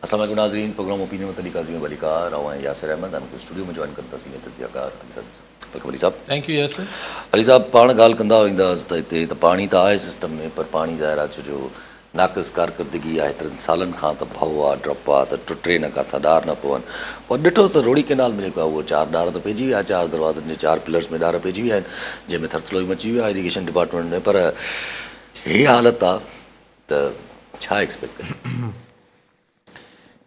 अस्सलाम वालेकुम नाज़रीन, प्रोग्राम ओपिनियन में तलीका में बलिकार और यासिर अहमद हमको स्टूडियो में जॉइन कंदा सी तज़ियाकार अली साहब। Thank you Yasir. अली साहब पाण ॻाल्हि कंदा वेंदासीं त हिते त पाणी त आहे सिस्टम में, पर पाणी ज़ाहिर आहे छो जो नाक़िस कारकर्दगी आहे हेतिरनि सालनि खां, त भउ आहे, ड्रप आहे, त टुटे न किथां ॾार न पवनि। और ॾिठोसि त रोड़ी कैनाल में जेको आहे उहो 4 ॾार त पइजी विया, 4 दरवाज़नि जे 4 पिलर्स में ॾार पइजी विया आहिनि, जंहिंमें थरथलो मची वियो आहे इरीगेशन डिपार्टमेंट में। पर हे हालत आहे त छा एक्सपेक्ट कयूं?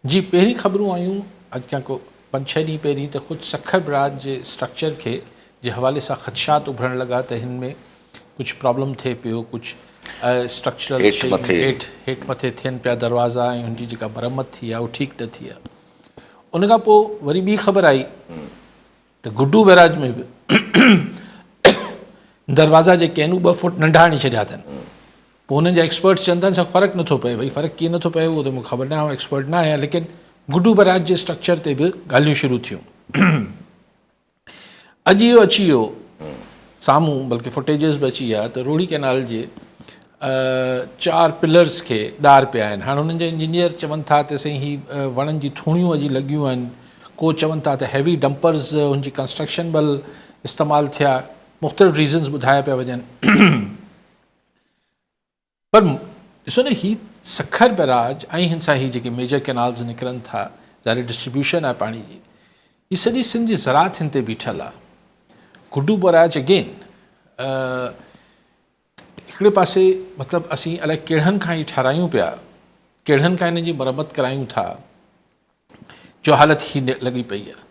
जी, पहिरीं ख़बरूं आयूं अॼु खां को 5-6 ॾींहं पहिरीं त ख़ुदि सखर बराज जे स्ट्रक्चर खे जे हवाले सां ख़दशात उभरण लॻा त हिन में कुझु प्रॉब्लम थिए पियो, कुझु स्ट्रक्चरल हेठि मथे थियनि पिया दरवाज़ा, ऐं हुनजी जेका मरम्मत थी आहे उहो ठीकु न थी आहे। उन खां पोइ वरी ॿी ख़बर आई त गुड्डू बैराज में बि दरवाज़ा जेके आहिनि उहे 2 फुट नंढा आणे छॾिया अथनि। पोइ हुननि जा एक्सपर्ट्स चवनि था छा फ़र्क़ु नथो पए। भई फ़र्क़ु कीअं नथो पए उहो त मूंखे ख़बर न आहे, एक्सपर्ट न आहियां, लेकिन गुड्डू बैराज जे स्ट्रक्चर ते बि ॻाल्हियूं शुरू थियूं। अॼु इहो अची वियो साम्हूं, बल्कि फुटेजिस बि अची विया त रोड़ी कैनाल जे 4 पिलर्स खे ॾार पिया आहिनि। हाणे हुननि जा इंजीनियर चवनि था त साईं ही वणनि जी थूणियूं अॼु लॻियूं आहिनि, को चवनि था त हैवी डंपर्स हुनजी कंस्ट्रक्शन महिल इस्तेमालु थिया, मुख़्तलिफ़ रीज़न्स ॿुधाया पिया वञनि। पर ॾिसो न, ही सखर बैराज ऐं हिन सां ही जेके मेजर कैनाल्स निकिरनि था, ज़ाहिर डिस्ट्रीब्यूशन आहे पाणी जी, ही सॼी सिंध जी ज़रात हिन ते बीठल आहे। गुड्डू बैराज अगेन हिकिड़े पासे मतिलबु असीं अलाए कहिड़नि खां ई ठारायूं पिया, कहिड़नि खां हिन जी मरम्मत करायूं था, जो हालत ही लॻी पई आहे।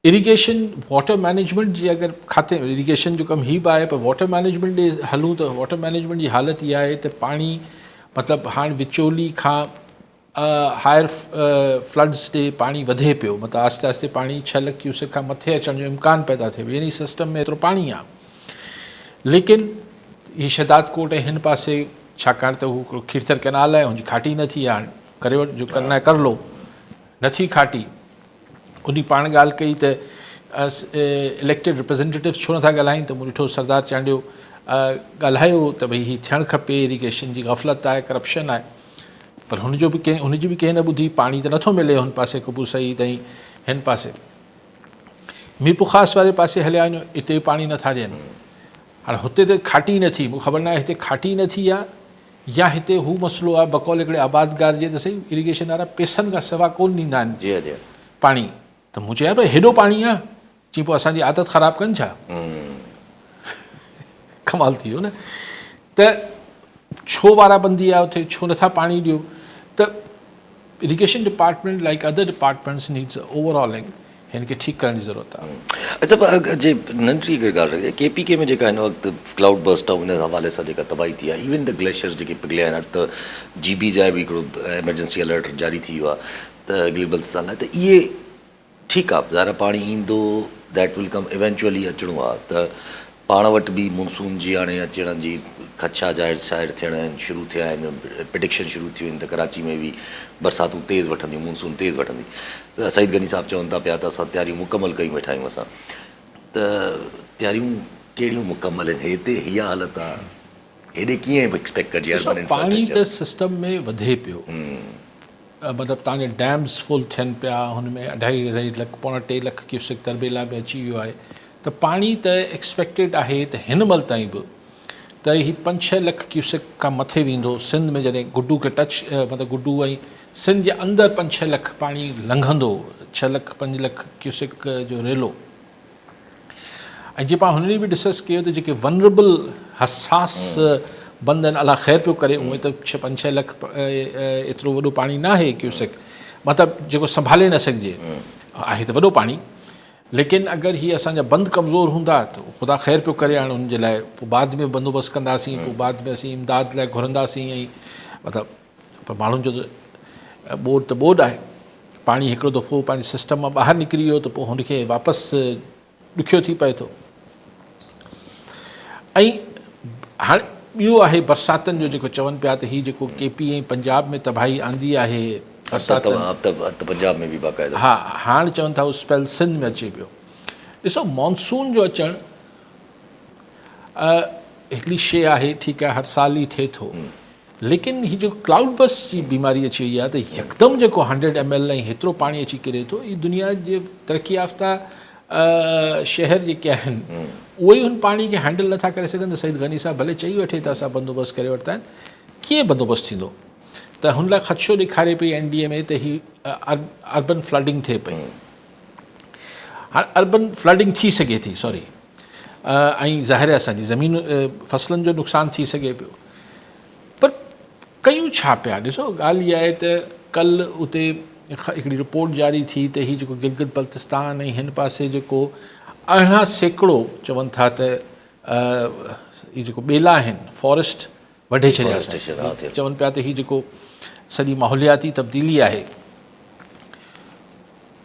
इरीगेशन वाटर मैनेजमेंट जी अगरि खाते इरीगेशन जो कमु ही बि आहे, पर वाटर मैनेजमेंट ॾे हलूं त वाटर मैनेजमेंट जी हालत इहा आहे त पाणी मतिलबु हाणे विचोली खां हायर फ्लड्स ॾे पाणी वधे पियो, मतिलबु आस्ते आस्ते पाणी 6 लख क्यूसेक खां मथे अचण जो इम्कान पैदा थिए, यानी सिस्टम में एतिरो पाणी आहे। लेकिन हीअ शहदाद कोट ऐं हिन पासे छाकाणि त हू खीरथर कैनाल आहे, हुनजी खाटी न थी, हाणे करे वठि जो करना है कर लो, नथी खाटी। उन पाण ॻाल्हि कई त इलेक्टेड रिप्रेज़ेंटेटिव्स छो नथा ॻाल्हाइनि, त मूं ॾिठो सरदार चांडियो ॻाल्हायो त भई हीअ थियणु खपे, इरीगेशन जी गफ़लत आहे, करप्शन आहे, पर हुनजी बि कंहिं न ॿुधी। पाणी त नथो मिले हुन पासे कबूर सईद ऐं हिन पासे मीरपुर ख़ासि वारे पासे हलिया वञो, हिते पाणी नथा ॾियनि। हाणे हुते त खाटी न थी, मूंखे ख़बर न आहे हिते खाटी न थी आहे या हिते हू मसइलो आहे बकौल हिकिड़े आबादगार जे त सही इरीगेशन वारा पैसनि खां सवाइ कोन ॾींदा आहिनि पाणी। त मूं चयो भई हेॾो पाणी आहे, चई पोइ असांजी आदत ख़राबु कनि छा? कमाल थी वियो न। त छो वाराबंदी आहे उते, छो नथा पाणी ॾियो? त irrigation department like other departments needs overhauling हिन खे ठीकु करण जी ज़रूरत आहे। अच्छा, जे नंढी हिकिड़ी ॻाल्हि रहे, KPK में जेका हिन वक़्तु क्लाउड बस्ट आहे, उन हवाले सां जेका तबाही थी आहे, इवन द ग्लेशियर्स जेके पिघलिया आहिनि, त GB जा बि हिकिड़ो एमरजेंसी अलर्ट जारी थी वियो आहे त अॻिले बल्साल लाइ, त इहे ठीकु आहे, ज़ाहिर पाणी ईंदो, दैट विल कम इवेंचुअली अचिणो आहे, त पाण वटि बि मानसून जी हाणे अचण जी खदशा ज़ाहिर थियण शुरू थिया आहिनि, प्रिडिक्शन शुरू थियूं आहिनि त कराची में बि बरसातूं तेज़ वठंदियूं, मानसून तेज़ वठंदी। त सईद गनी साहब चवनि था पिया त असां तयारियूं मुकमल कयूं वेठा आहियूं असां, त तयारियूं कहिड़ियूं मुकमल आहिनि? हिते हीअ हालत आहे, हेॾे कीअं एक्सपेक्ट कजे? पाणी त सिस्टम में वधे पियो, मतिलबु तव्हांजे डैम्स फुल थियनि पिया, हुन में 2.5 लख 3 लख क्यूसेक तरबेला में अची वियो आहे। त पाणी त एक्सपेक्टेड आहे त हिन महिल ताईं बि त ही 5-6 लख क्यूसेक खां मथे वेंदो। सिंध में जॾहिं गुड्डू खे टच मतिलबु गुड्डू ऐं सिंध जे अंदरि 5-6 लख पाणी लंघंदो, 6 लख 5 लख क्यूसेक जो रेलो। ऐं जीअं पाण हुन ॾींहुं बि डिस्कस कयो त जेके वनरेबल हसास बंद आहिनि, अलाह ख़ैर पियो करे, उहे त 5-6 लख एतिरो वॾो पाणी न आहे क्यूसेक, मतिलबु जेको संभाले न सघिजे, आहे त वॾो पाणी। लेकिन अगरि हीअ असांजा बंदि कमज़ोर हूंदा त ख़ुदा ख़ैर पियो करे, हाणे हुनजे लाइ पोइ बाद में बंदोबस्तु कंदासीं, पोइ बाद में असीं इमदाद लाइ घुरंदासीं। ऐं मतिलबु पर माण्हुनि जो त ॿोॾ त ॿोॾ आहे, पाणी हिकिड़ो दफ़ो पंहिंजे सिस्टम मां ॿाहिरि निकिरी वियो त पोइ हुनखे वापसि ॾुखियो थी पए थो। ऐं हाणे ॿियो आहे बरसातनि जो जेको चवनि पिया त हीअ जेको KP ऐं पंजाब में तबाही आंदी आहे बरसाति, पंजाब में बि बाक़ाइदा, हा, हाणे चवनि था उहो स्पेल सिंध में अचे पियो। ॾिसो, मानसून जो अचणु हिकिड़ी शइ आहे, ठीकु आहे, हर साल ई थिए थो, लेकिन ही जो क्लाउड बस्ट जी बीमारी अची वई आहे त यकदमि जेको 100 ml ऐं हेतिरो पाणी अची किरे थो, ई दुनिया जे तरक़ी याफ़्ता शहर जेके आहिनि उहे ई हुन पाणी खे हैंडल नथा करे सघनि। त सईद गनी साहब भले चई वठे त असां बंदोबस्तु करे वरिता आहिनि, कीअं बंदोबस्तु थींदो? त हुन लाइ ख़दशो ॾेखारे पई NDA में त ही अर्बन फ्लडिंग थिए पई। हाणे अर्बन फ्लडिंग थी सघे थी, सॉरी, ऐं ज़ाहिर आहे असांजी ज़मीन फसलनि जो नुक़सानु थी सघे पियो, पर कयूं छा पिया? ॾिसो ॻाल्हि इहा आहे त कल्ह उते हिकिड़ी रिपोर्ट जारी थी त ही जेको गिलगित बल्तिस्तान ऐं हिन पासे जेको 18% चवनि था त ही जेको ॿेला आहिनि फॉरेस्ट वढे छॾिया, चवनि पिया त ही जेको सॼी माहौलियाती तब्दीली आहे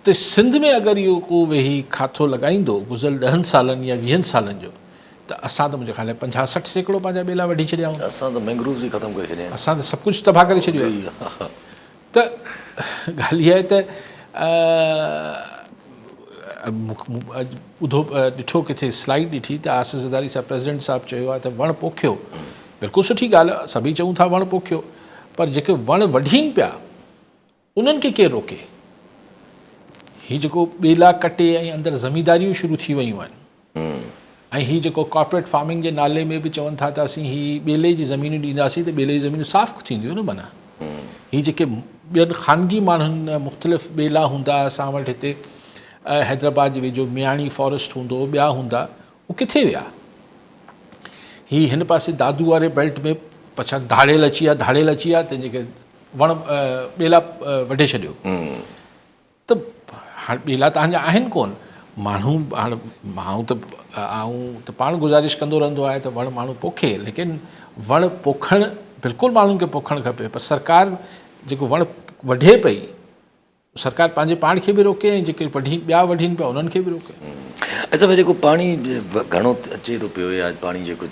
त सिंध में अगरि इहो को वेही खातो लॻाईंदो गुज़िरियल 10 सालनि या 20 सालनि जो, त असां त मुंहिंजे ख़्याल में 50-60% पंहिंजा ॿेला वढी छॾिया हूंदा। असां त मैंग्रोव्स ई ख़तमु करे छॾिया, असां त सभु कुझु तबाह करे छॾियो आहे। त ॻाल्हि इहा आहे त ॿुधो ॾिठो किथे स्लाइड ॾिठी त आसिफ़ ज़रदारी साहब प्रेसिडेंट साहब चयो आहे त वण पोखियो, बिल्कुलु सुठी ॻाल्हि आहे, सभई चऊं था वण पोखियो, पर जेके वण वढीनि पिया उन्हनि खे केरु रोके? ही जेको ॿेला कटे ऐं अंदरि ज़मींदारियूं शुरू थी वयूं आहिनि, ऐं ही जेको कॉर्पोरेट फार्मिंग जे नाले में बि चवनि था त असीं ही ॿेले जी ज़मीनूं ॾींदासीं त ॿेले जी ज़मीनूं साफ़ु थींदियूं न। माना ही जेके ॿियनि ख़ानगी माण्हुनि मुख़्तलिफ़ ॿेला हूंदा, असां वटि हिते हैदराबाद जे वेझो मियाणी फॉरेस्ट हूंदो, ॿिया हूंदा, उहे किथे विया? ही हिन पासे दादू वारे बेल्ट में पछा धाड़ेल अची आहे तंहिंजे करे वण ॿेला वढे छॾियो। त हाणे ॿेला तव्हांजा आहिनि कोन, माण्हू हाणे माण्हू त पाण गुज़ारिश कंदो रहंदो आहे त वण माण्हू पोखे, लेकिन वण पोखणु बिल्कुलु माण्हुनि खे पोखणु खपे, पर सरकार जेको वण वढे पई, सरकार पंहिंजे पाण खे बि रोके ऐं जेके ॿिया वढीनि पिया उन्हनि खे बि रोके। अच्छा, भाई जेको पाणी घणो अचे थो पियो या पाणी जेको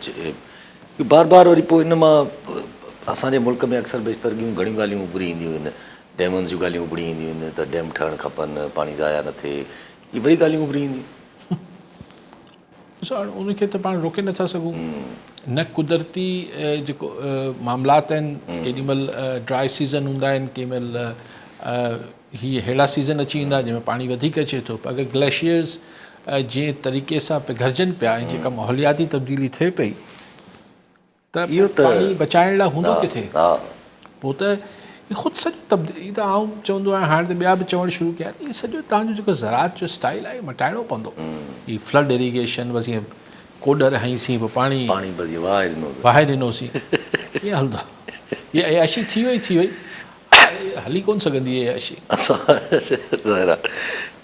बार बार वरी पोइ इन मां असांजे मुल्क में अक्सर बेशितर घणियूं ॻाल्हियूं उभरी ईंदियूं आहिनि, डैमनि जूं ॻाल्हियूं उभरी ईंदियूं आहिनि त डैम ठहणु खपनि, पाणी ज़ाया न थिए, इहे वरी ॻाल्हियूं उभरी ईंदियूं। ॾिसो हाणे उनखे त पाण रोके नथा सघूं, न कुदरती जेको मामलात आहिनि, केॾीमहिल ड्राई सीज़न हूंदा आहिनि, केॾीमहिल हीअ अहिड़ा सीज़न अची वेंदा जंहिंमें पाणी वधीक अचे थो, पर अगरि ग्लेशियर्स जंहिं तरीक़े सां पिघलजनि पिया ऐं जेका माहौलियाती तब्दीली थिए पई त पाणी बचाइण लाइ हूंदो किथे? पोइ त ख़ुदि सॼो तब्दीली त आउं चवंदो आहियां, हाणे त ॿिया बि चवणु शुरू कया, इहो सॼो तव्हांजो जेको ज़राअत जो स्टाइल आहे मटाइणो पवंदो। हीअ फ्लड इरीगेशन बसि ईअं कोडर हईंसीं पोइ पाणी वाहे ॾिनोसीं, कीअं हलंदो? इहा अयाशी थी वई, हली कोन सघंदी आहे अयाशी।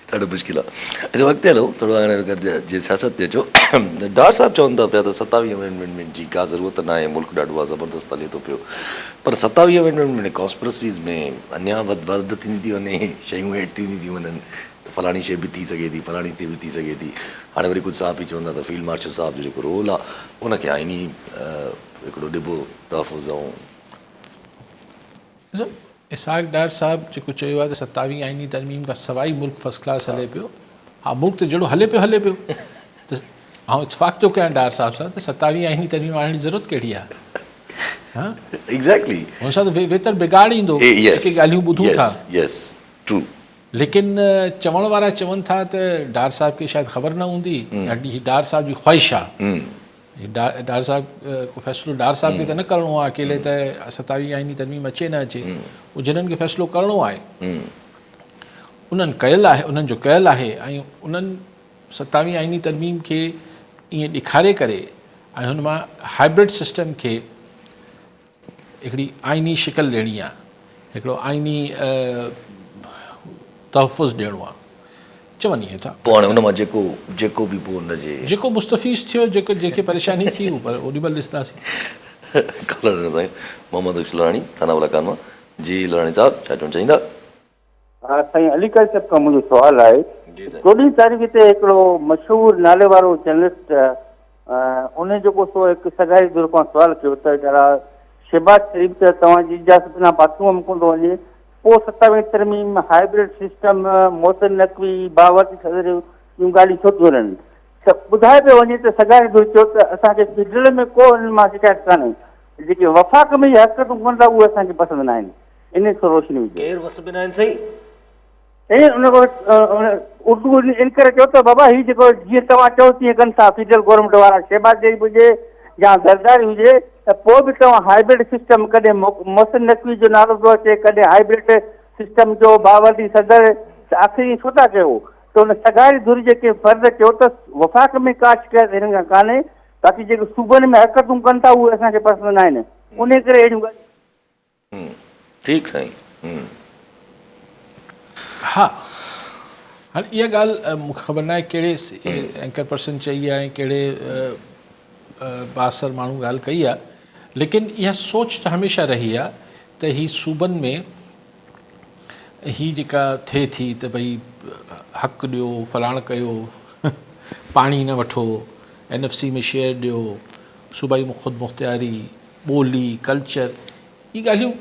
ॾाढो मुश्किल आहे। अच्छा, वक़्तु हलो थोरो हाणे अगरि जे सियासत ते अचो, डार साहब चवनि था पिया त 27 अमेंडमेंट जी का ज़रूरत न आहे, मुल्क ॾाढो आहे ज़बरदस्तु हले थो पियो, पर 27 अमेंडमेंट में कॉन्स्पिरसीज़ में अञा वधि थींदी थी वञे, शयूं हेठि थींदी थी वञनि, फलाणी शइ बि थी सघे थी, फलाणी ते बि थी सघे थी। हाणे वरी कुझु साहब ई चवंदा त फील्ड मार्शल साहब जो जेको रोल आहे उनखे आइनी हिकिड़ो ॾिबो तहफ़ुज़ ऐं इसहाक़ डार साहब जेको चयो आहे त 27 आइनी तरमीम खां सवाइ मुल्क फर्स्ट क्लास हले पियो, हा मुल्क त जहिड़ो हले पियो त आउं इतफ़ाक़ थो कयां डार साहब सां त 27 आइनी तरमीम आणण जी ज़रूरत कहिड़ी आहे? हा एग्ज़ैक्टली, हुन सां त वेतर बिगाड़ ईंदो, जेके ॻाल्हियूं ॿुधूं था। लेकिन चवण वारा चवनि था त डार साहब खे शायदि ख़बर न हूंदी, हीअ डार साहब जी ख़्वाहिश आहे, डार साहब को फ़ैसिलो डार साहब खे त न करिणो आहे अकेले त 27 आइनी तरमीम अचे न अचे, उहो जिन्हनि खे फ़ैसिलो करिणो आहे उन्हनि जो कयल आहे ऐं उन्हनि 27 आइनी तरमीम खे ईअं ॾेखारे करे ऐं हुन मां हाइब्रिड सिस्टम खे हिकिड़ी आइनी शिकल ॾियणी आहे, हिकिड़ो आइनी तहफ़ुज़ ॾियणो आहे, चवनि इहे था। पोइ हाणे हुन मां जेको बि पोइ हुनजे जेको मुस्तफ़ीज़ थियो, जेके परेशानी थी उहो पर ओॾीमहिल ॾिसंदासीं। मोहम्मद लड़ाणी थानावाला कान मां जी, लड़ाणी साहब छा चवणु चाहींदा? हा साईं, अलीकाई साहब खां मुंहिंजो सुवालु आहे, 14 तारीख़ ते हिकिड़ो मशहूरु नाले वारो जर्नलिस्ट उन जेको सो हिकु सगाई दुर खां सुवालु कयो त शहबाज शरीफ़ त तव्हांजी इजाज़त बिना बाथरूम में कोन थो वञे, पोइ 27 तरमीम हाइब्रिड सिस्टम मोहसिन नक़वी बावर्ची सदर जूं ॻाल्हियूं छो थियूं हलनि त ॿुधाए पियो वञे त सगाई दुर चयो त असांखे बिजली में को हिन मां शिकायत कान्हे, जेके वफ़ाक़ में हरकतूं कनि था उहे असांखे पसंदि न आहिनि। इन खे रोशनी हुजे केरु वस बिना आहिनि साईं? ऐं उन उर्दू इन करे चओ त बाबा हीउ जेको जीअं तव्हां चओ तीअं कनि था फेडरल गवर्नमेंट वारा, शहबाज शरीफ़ हुजे या ज़रदारी हुजे, त पोइ बि तव्हां हाइब्रिड सिस्टम कॾहिं मोहसिन नक़वी जो नालो थो अचे, कॾहिं हाइब्रिड सिस्टम जो बावरदी सदर, त आख़िर छो था कयो? त उन सगाई धुरी जेके फ़र्ज़ चयो त वफ़ाक़ में का शिकायत हिन खां कान्हे, बाक़ी जेके सूबनि में हरकतूं कनि था उहे असांखे पसंदि न आहिनि। उन करे अहिड़ियूं ॻाल्हियूं ठीकु साईं। हा, हाणे इहा ॻाल्हि मूंखे ख़बर न आहे कहिड़े एंकर पर्सन चई आहे ऐं कहिड़े बासर माण्हू ॻाल्हि कई आहे, लेकिन इहा सोच त हमेशह रही आहे त ही सूबनि में ही जेका थिए थी त भई हक़ु ॾियो, फलाण कयो, पाणी न वठो, NFC में शेयर ॾियो, सूबाई ख़ुदि मुख़्तियारी, ॿोली, कल्चर, इहे ॻाल्हियूं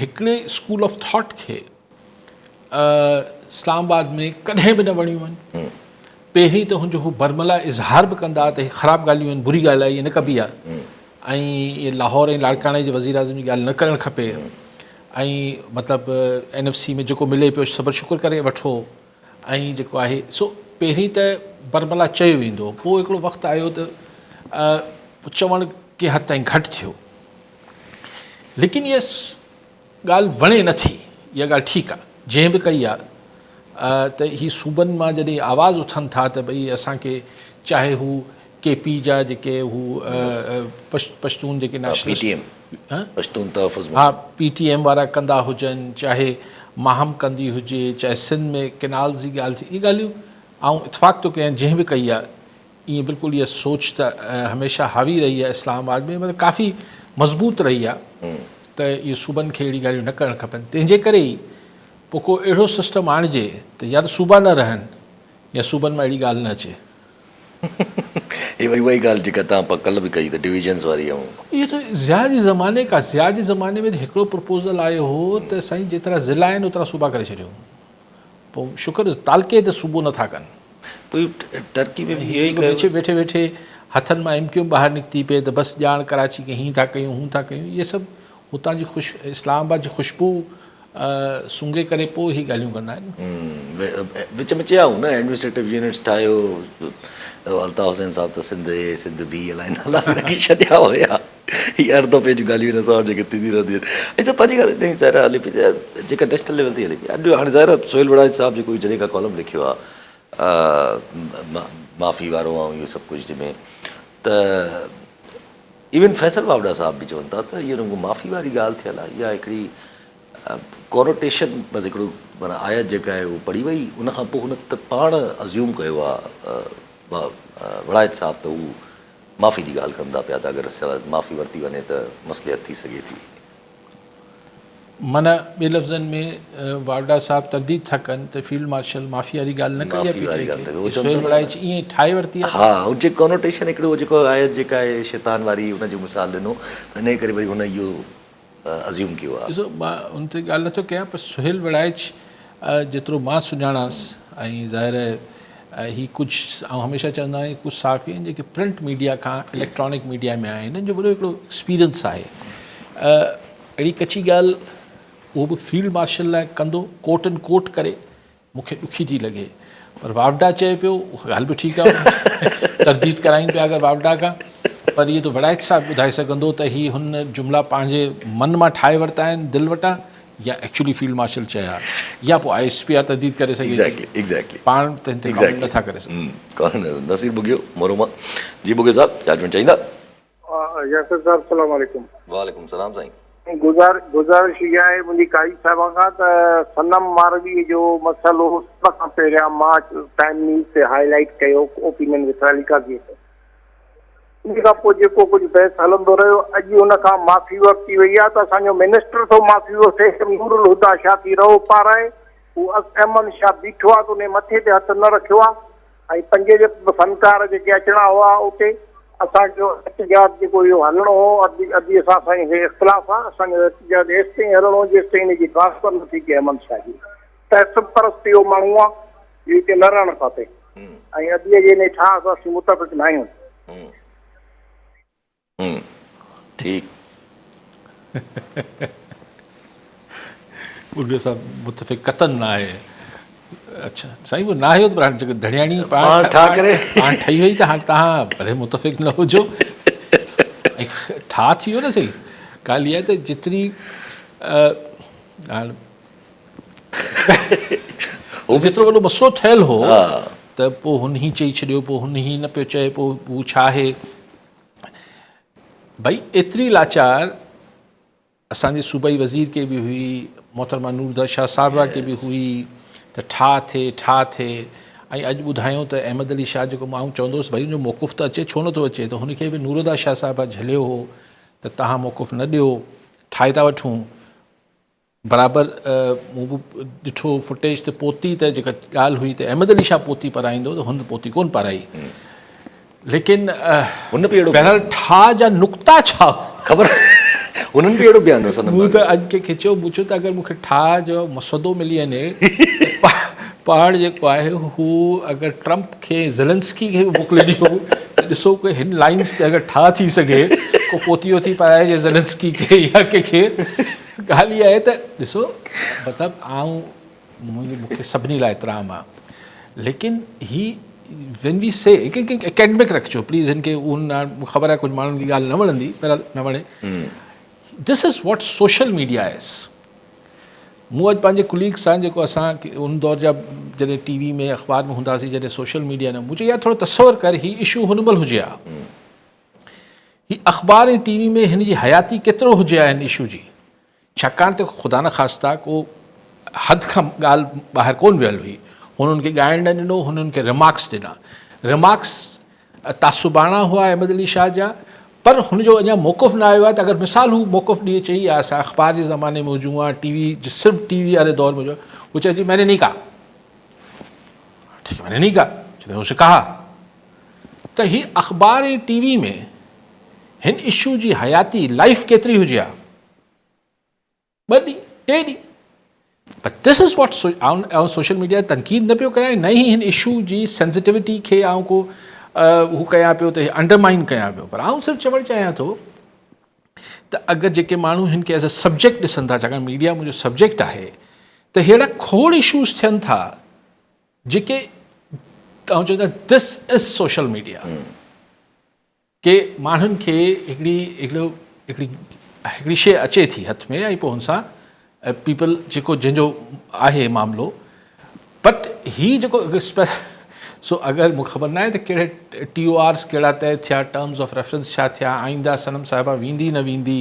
हिकिड़े स्कूल ऑफ थॉट खे इस्लामाबाद में कॾहिं बि न वणियूं आहिनि। पहिरीं त हुनजो हू बरमला इज़हार बि कंदा त ख़राबु ॻाल्हियूं आहिनि, बुरी ॻाल्हि आहे, इहा न कबी आहे, ऐं इहे लाहौर ऐं लाड़काणे जे वज़ीर आज़म जी ॻाल्हि न करणु खपे, ऐं मतिलबु NFC में जेको मिले पियो सबर शुकुर करे वठो, ऐं जेको आहे सो पहिरीं त बरमला चयो वेंदो, पोइ हिकिड़ो वक़्तु आयो त चवणु के हद ताईं घटि थियो, लेकिन इहा ॻाल्हि वणे नथी। इहा ॻाल्हि ठीकु आहे, जंहिं बि कई आहे त ही सूबनि मां जॾहिं आवाज़ उथनि था त भई असांखे चाहे हू KP जा जेके हू पश्तून जेके PTM वारा कंदा हुजनि, चाहे माहम कंदी हुजे, चाहे सिंध में किनाल्स जी ॻाल्हि थी, इहे ॻाल्हियूं ऐं इतफ़ाक़ थो कयां जंहिं बि कई आहे, ईअं बिल्कुलु इहा सोच त हमेशह हावी रही आहे इस्लामाबाद में, मतिलबु काफ़ी मज़बूत रही आहे त इहे सूबनि खे अहिड़ी ॻाल्हियूं न करणु खपनि। तंहिंजे करे ई पोइ को अहिड़ो सिस्टम आणिजे त या त सूबा न रहनि या सूबनि मां अहिड़ी ॻाल्हि न अचे। हे वरी उहा ई ॻाल्हि जेका तव्हां कल्ह बि कई त डिविजन्स वारी, ऐं इहे त ज़िया जे ज़माने खां, ज़िया जे ज़माने में हिकिड़ो प्रपोज़ल आयो हो त साईं जेतिरा ज़िला आहिनि ओतिरा सूबा करे छॾियो, पोइ शुक्र तालके ते सूबो नथा कनि, टर्की में वेठे वेठे हथनि मां MQ ॿाहिरि निकिती पए त बसि ॼाण कराची खे हीअं था कयूं हूं था कयूं, इहे सभु हुतां जी इस्लामाबाद जी ख़ुशबू सूंघे करे पोइ ई ॻाल्हियूं कंदा आहिनि। विच में चया न एडमिनिस्ट्रेटिव यूनिट्स ठाहियो, अल्ताफ़ हुसैन साहिब त सिंध बि अलाए नाला छॾिया हुया, हीअ 8 दफ़े जूं ॻाल्हियूं हिन सां जेके थींदी रहंदियूं आहिनि। ऐं पंहिंजी ॻाल्हि नहीं ज़ाहिर हले पई जेका नेशनल लेवल ते हले पई। अॼु हाणे ज़ाहिर सोहेल वड़ाइच साहिब जेको जॾहिं खां कॉलम लिखियो आहे माफ़ी वारो ऐं इहो सभु कुझु जंहिंमें त इवन फैसल वावड़ा साहिब बि चवनि था त इहो रुगो माफ़ी वारी ॻाल्हि थियल आहे, इहा हिकिड़ी कॉनोटेशन बसि हिकिड़ो माना आयत जेका आहे उहा पढ़ी वई, उनखां पोइ हुन त पाण अज़्यूम कयो आहे वड़ाइच साहिब त हू माफ़ी जी ॻाल्हि कंदा पिया त अगरि माफ़ी वरिती वञे त मसलियत थी सघे थी। माना ॿिए लफ़्ज़नि में वावड़ा साहिब तरदीद था कनि त फील्ड मार्शल माफ़ी वारी ॻाल्हि न कई, सोहेल वड़ाइच ईअं ठाहे वरिती आहे। हा, हुन जे कॉनोटेशन हिकिड़ो जेको आयत जेका आहे शैतान वारी, हुनजो मिसाल ॾिनो, इन करे वरी हुन इहो अज़्यूम कयो आहे। ॾिसो मां हुन ते ॻाल्हि नथो कयां, पर सोहेल वड़ाइच जेतिरो मां सुञाणांसि, ऐं ज़ाहिर ही कुझु ऐं हमेशह चवंदा आहियूं कुझु साफ़ी आहिनि जेके प्रिंट मीडिया खां इलेक्ट्रॉनिक मीडिया में आहिनि, हिननि जो वॾो हिकिड़ो एक्सपीरियंस आहे। अहिड़ी कची ॻाल्हि उहो बि फील्ड मार्शल लाइ कंदो, कोट एंड कोट करे, मूंखे ॾुखी थी लॻे, पर वावड़ा चए पियो उहा ॻाल्हि बि ठीकु आहे, तरदीद कराइनि पिया अगरि वावड़ा खां, पर इहो त वड़ाइच साहिबु ॿुधाए सघंदो त ही हुन जुमिला पंहिंजे मन मां ठाहे वरिता आहिनि दिलि वटां, या एक्चुअली फील्ड मार्शल चया, या पोइ ISPR तरदीद करे सघे, पाण त हिन ते कमेंट नथा करे सघूं। नसीर बुगियो मोरोमा जी, बुगियो साहिबु जजमेंट चाहींदा? यासिर साहिब अस्सलाम वालेकुम। वालेकुम सलाम साईं। गुज़ारिश इहा आहे मुंहिंजी काई साहिबा खां त सनम मारवी जो मसइलो सभ खां पहिरियां मां टाइम न्यूज़ ते हाईलाइट कयो ओपिनियन विथराली काज़ी ते, उन खां पोइ जेको कुझु बहस हलंदो रहियो, अॼु हुन खां माफ़ी वरिती वई आहे त असांजो मिनिस्टर थो माफ़ी वठे, नूरुल हुदा शाह थी रहो पाराए, हू अहमद शाह बीठो आहे त उन मथे ते हथु न रखियो आहे, ऐं 5 जे फनकार जेके अचणा हुआ उते असांजो एहतिजाज जेको इहो हलणो हो, अॼु सां इख़्तिलाफ़ आहे, असांजो एहतिजाज एसि ताईं हलणो हो जेसि ताईं हिनजी ट्रांसफर न थी कई अहमद शाह जी, तहसीब परस्त इहो माण्हू आहे हिते न रहणु खपे, ऐं अॼु जे ठाह असां मुतफ़िक़ न आहियूं। ठीकु उनके साथ मुतफ़िक़ कतन ना आहे। अच्छा साईं वो ना आहे पर हाणे जेको धड़ियाणी पाण ठही वई त हाणे तव्हां भले मुतफ़िक़ न हुजो, ऐं ठा थी वियो न सही। ॻाल्हि इहा आहे त जेतिरी जेतिरो वॾो मसलो ठहियलु हो त पोइ हुन ई चई छॾियो, पोइ हुन ई न पियो चए, पोइ हू छा आहे भई। एतिरी लाचार असांजे सूबाई वज़ीर खे बि हुई, मोहतरमा नूरदा शाह साहिबा खे बि हुई त ठा थिए। ऐं अॼु ॿुधायूं त अहमद अली शाह जेको माण्हू चवंदुसि भई हुनजो मौक़ुफ़ त अचे छो नथो अचे, त हुनखे बि नूरदा शाह साहिबा झलियो हो त तव्हां मौक़ुफ़ न ॾियो, ठाहे था वठूं। बराबरि मूं बि ॾिठो फुटेज त पोती त जेका ॻाल्हि हुई त अहमद अली शाह पोती पाराईंदो त हुन पोती कोन पाराई, लेकिन बहरहाल ठा जा नुक़्ता छा ख़बर उन्हनि बि अहिड़ो बयानु मूं त अॼु के खिचियो, मूं चयो त अगरि मूंखे ठा जो मसइदो मिली वञे पाण जेको आहे हू अगरि ट्रम्प खे ज़ेलेंस्की खे बि मोकिले ॾियो त ॾिसो कोई हिन लाइन्स ते अगरि ठा थी सघे, को पोती वोती पाराइजे ज़ेलेंस्की खे या कंहिंखे। ॻाल्हि इहा आहे त ॾिसो मतिलबु मूंखे सभिनी लाइ इतराम आहे, लेकिन ही वेन वी से एकेडमिक रखिजो प्लीज़ हिन खे। उन ख़बर आहे कुझु माण्हुनि जी ॻाल्हि न वणंदी, पर न वणे। This is what social media is. मूं अॼु पंहिंजे कुलीग्स सां जेको असां उन दौर जा जॾहिं टीवी में अख़बार में हूंदासीं, जॾहिं सोशल मीडिया न, मूं चयो यार थोरो तसवर कर ही इशू हुन महिल हुजे हा, ही अख़बार ऐं टीवी में हिन जी हयाती केतिरो हुजे हा हिन इशू जी। छाकाणि त ख़ुदा न ख़ास्ता को हद खां ॻाल्हि ॿाहिरि कोन वियल हुई, हुननि खे ॻाइण न ॾिनो, हुननि खे रिमार्क्स ॾिना। रिमार्क्स तासुबाना हुआ अहमद अली शाह जा, पर हुनजो अञा मौक़ुफ़ न आयो आहे। त अगरि मिसाल हू मौक़ुफ़ ॾिए चई आहे असां अख़बार जे ज़माने में हुजूं हा, सिर्फ़ु टीवी वारे दौर में हुजो, वो चए थी मैंने नहीं कहा, ठीक है मैंने नहीं कहा, चले उसे कहा। त ही अख़बार ऐं टीवी में हिन इशू जी हयाती लाइफ केतिरी हुजे हा, 2 ॾींहं 2 ॾींहं। But this is what social media तनक़ीद न पियो कराए, न ई हिन इशू जी सेंसिटिविटी खे आउं को हू कयां पियो त अंडरमाइन कयां पियो। पर आउं सिर्फ़ु चवणु चाहियां थो त अगरि जेके माण्हू हिन खे एज़ अ सब्जेक्ट ॾिसनि था, छाकाणि मीडिया मुंहिंजो सब्जेक्ट आहे, त अहिड़ा खोड़ इशूज़ थियनि था जेके तव्हां चवंदा दिस इज़ सोशल मीडिया। के माण्हुनि खे हिकिड़ी शइ अचे थी हथ में, ऐं पोइ हुन सां पीपल जेको जंहिंजो आहे मामिलो, बट ही जेको सो अगरि मूंखे ख़बर न आहे त कहिड़े TORs कहिड़ा तय थिया, टर्म्स ऑफ रेफरेंस छा थिया, आईंदा सनम साहिबा वेंदी न वेंदी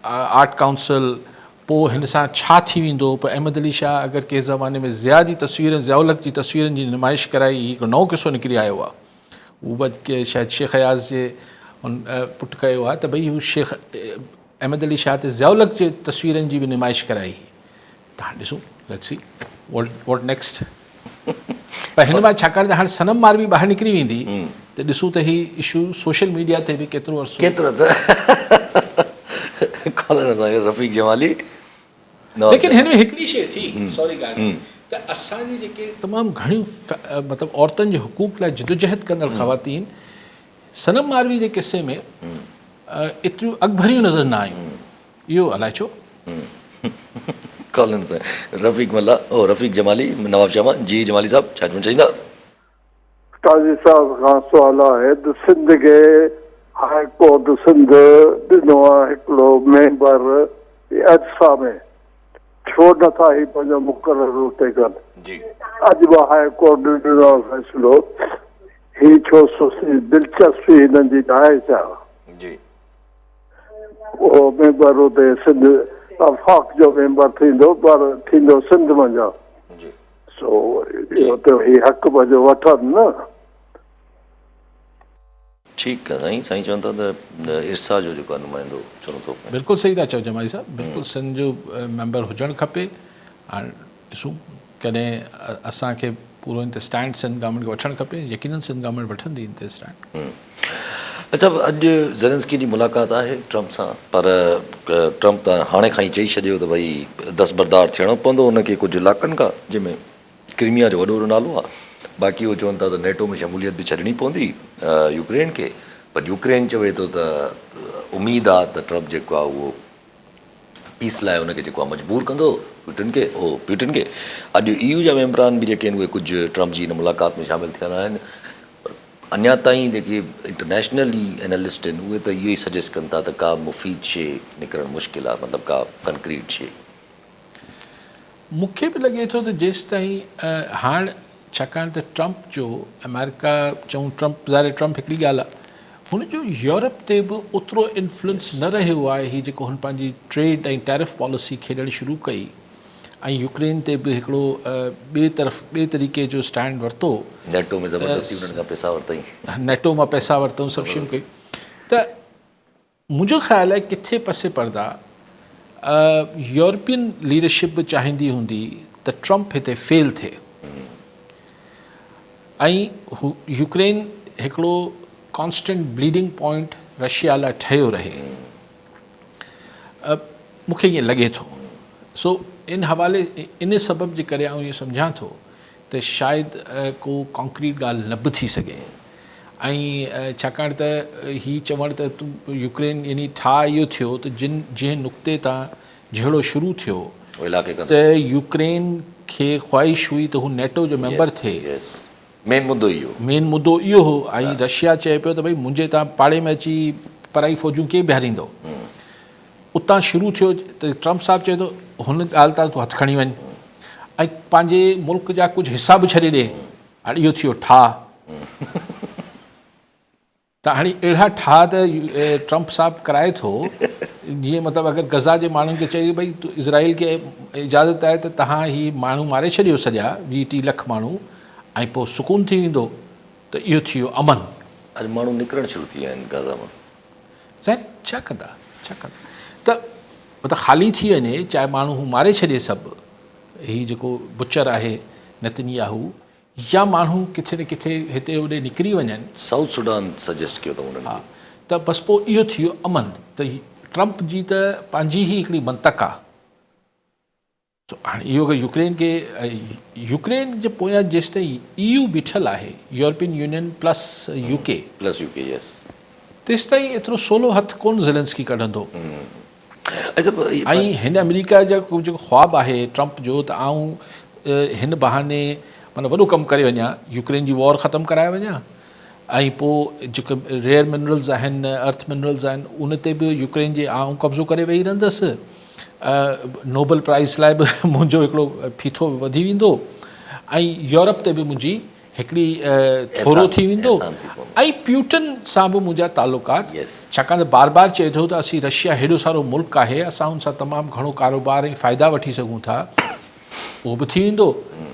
आर्ट काउंसिल, पोइ हिन सां छा थी वेंदो। पोइ अहमद अली शाह अगरि कंहिं ज़माने में ज़िया जी तस्वीर, ज़ियाउलक जी तस्वीरनि जी नुमाइश कराई, हिकिड़ो नओं किसो निकिरी आयो आहे, उहो बि शायदि शेख अयाज़ जे हुन पुटु कयो आहे त भई हू शेख अहमद अली शाह ते ज़ियाउलक जे तस्वीरनि जी बि नुमाइश कराई। तव्हां ॾिसो लेट्स सी वॉट नेक्स्ट। पर हिन मां छाकाणि त हाणे सनम मारवी ॿाहिरि निकिरी वेंदी त ॾिसूं त ही इशू सोशल मीडिया ते बि केतिरो रफ़ीक जमाली। लेकिन हिन में हिकिड़ी शइ थी, सॉरी ॻाल्हि त असांजी जेके तमामु घणियूं मतिलबु औरतुनि जे हुकूक लाइ जिदोजहद कंदड़ ख़वातीन सनम मारवी जे किसे में एतिरियूं अॻभरियूं नज़र न आयूं। इहो अलाए छो। रफ़ीक मल्ला ओ रफ़ीक जमाली नवाब शर्मा जी। जमाली साहब छा चवणु चाहींदा? काज़ी साहब खां सुवाल आहे त सिंध खे हाई कोर्ट सिंध ॾिनो आहे हिकिड़ो मेंबर अजसा में, छो नथा ही पंहिंजो मुक़ररु उते कनि? अॼु बि हाई कोर्ट ॾिनो आहे फ़ैसिलो, ही छो दिलचस्पी हिननि जी न आहे छा? उहो मेंबर उते सिंध आफ़ाक जो मेंबर थींदो, पर थींदो सिंध मंझां। सो इहो त ही हक़ पंहिंजो वठनि न। ठीकु आहे साईं चवनि था त इर्सा जो जेको आहे नुमाइंदो चवणो थो पए। बिल्कुलु सही था चओ जमाली साहब, बिल्कुलु सिंध जो मेंबर हुजणु खपे। हाणे ॾिसूं कॾहिं असांखे पूरो इन ते स्टैंड सिंध गवर्नमेंट खे वठणु खपे, यकीनन सिंध गवर्नमेंट वठंदी इन ते स्टैंड। अच्छा अॼु ज़ेलेंस्की जी मुलाक़ात आहे ट्रम्प सां, पर ट्रम्प त हाणे खां ई चई छॾियो त भई दस्तबरदार थियणो पवंदो हुनखे कुझु इलाइक़नि खां जंहिंमें क्रीमिया जो वॾो नालो आहे। बाक़ी उहो चवनि था त नेटो में शमूलियत बि छॾणी पवंदी यूक्रेन खे, पर यूक्रेन चवे थो त उमेदु आहे त ट्रम्प जेको आहे उहो पीस लाइ हुनखे जेको आहे मजबूर कंदो प्यूटिन खे अॼु EU जा मेंबरान बि जेके आहिनि उहे कुझु ट्रम्प जी हिन मुलाक़ात में शामिलु थियल आहिनि अञा ताईं जेके इंटरनेशनली एनालिस्ट आहिनि उहे त इहो ई सजेस्ट कनि था त का मुफ़ीद शइ निकिरणु मुश्किल आहे मतिलबु का कंक्रीट शइ मूंखे बि लॻे थो त जेसि ताईं हाणे छाकाणि त ट्रम्प जो अमेरिका चऊं ट्रम्प ज़ाहिर ट्रम्प हिकिड़ी ॻाल्हि आहे हुनजो यूरोप ते बि ओतिरो इन्फ्लुएंस न रहियो आहे हीअ जेको हुन पंहिंजी ट्रेड ऐं टैरिफ पॉलिसी खेॾणु शुरू कई ऐं यूक्रेन ते बि हिकिड़ो ॿिए तरीक़े जो स्टैंड वरितो नेटो में ज़बरदस्ती उन्हनि खां पैसा वरितई नेटो मां पैसा वरितऊं सभु शयूं कई त मुंहिंजो ख़्यालु आहे किथे पसे पर्दा यूरोपियन लीडरशिप बि चाहींदी हूंदी त ट्रम्प हिते फेल थिए ऐं यूक्रेन हिकिड़ो कॉन्स्टेंट ब्लीडिंग पॉइंट रशिया लाइ ठहियो रहे मूंखे ईअं लॻे थो सो इन हवाले इन सबब जे करे आउं इहो सम्झां थो त शायदि को कॉन्क्रीट ॻाल्हि न बि थी सघे ऐं छाकाणि त हीअ चवणु त तूं यूक्रेन यानी ठा इहो थियो त जंहिं नुक़्ते तां झेड़ो शुरू थियो त यूक्रेन खे ख़्वाहिश हुई त हू नेटो जो मेंबर थिए मेन मुद्दो इहो हो ऐं रशिया चए पियो त भई मुंहिंजे तव्हां पाड़े में अची पराई फ़ौजूं के बीहारींदो उतां शुरू थियो त ट्रम्प साहिबु चए थो हुन ॻाल्हि तां तूं हथु खणी वञ ऐं पंहिंजे मुल्क जा कुझु हिसा बि छॾे ॾे हाणे इहो थियो ठाह त हाणे अहिड़ा ठाह त ट्रम्प साहिबु कराए थो जीअं मतिलबु अगरि गज़ा जे माण्हुनि खे चई भई इज़राइल खे इजाज़त आहे त तव्हां हीअ माण्हू मारे छॾियो सॼा 20-30 लख माण्हू ऐं पोइ सुकून थी वेंदो त इहो थी वियो अमन अॼु माण्हू निकिरणु शुरू थी विया आहिनि गाज़ा मां ज़ाहिर छा कंदा त मतिलबु ख़ाली थी वञे चाहे माण्हू हू मारे छॾे सभु हीउ जेको बुचर आहे नेतन्याहू या माण्हू किथे न किथे हिते होॾे निकिरी वञनि साउथ सुडान सजेस्ट कयो अथऊं उन्हनि त बसि पोइ इहो थी वियो अमन त ट्रम्प जी त पंहिंजी ई हिकिड़ी मंतक आहे हाणे इहो अगरि यूक्रेन जे पोयां जेसि ताईं EU बीठल आहे यूरोपियन यूनियन प्लस UK यस तेसि ताईं एतिरो सोलो हथु कोन ज़ेलेंस्की कढंदो ऐं हिन अमेरिका जा जेको ख़्वाबु आहे ट्रम्प जो त आऊं हिन बहाने माना वॾो कमु करे वञा यूक्रेन जी वॉर ख़तमु कराए वञा ऐं पोइ जेके रेयर मिनरल्स आहिनि अर्थ मिनरल्स आहिनि उन ते बि यूक्रेन जे आऊं कब्ज़ो करे वेही रहंदसि नोबल प्राइज़ लाइ बि मुंहिंजो हिकिड़ो फीथो वधी वेंदो ऐं यूरोप ते बि मुंहिंजी हिकिड़ी थोरो थी वेंदो ऐं प्यूटन सां बि मुंहिंजा तालुकात छाकाणि त बार बार चए थो त असीं रशिया हेॾो सारो मुल्क आहे असां हुन सां तमामु घणो कारोबार ऐं फ़ाइदा वठी सघूं था उहो बि थी वेंदो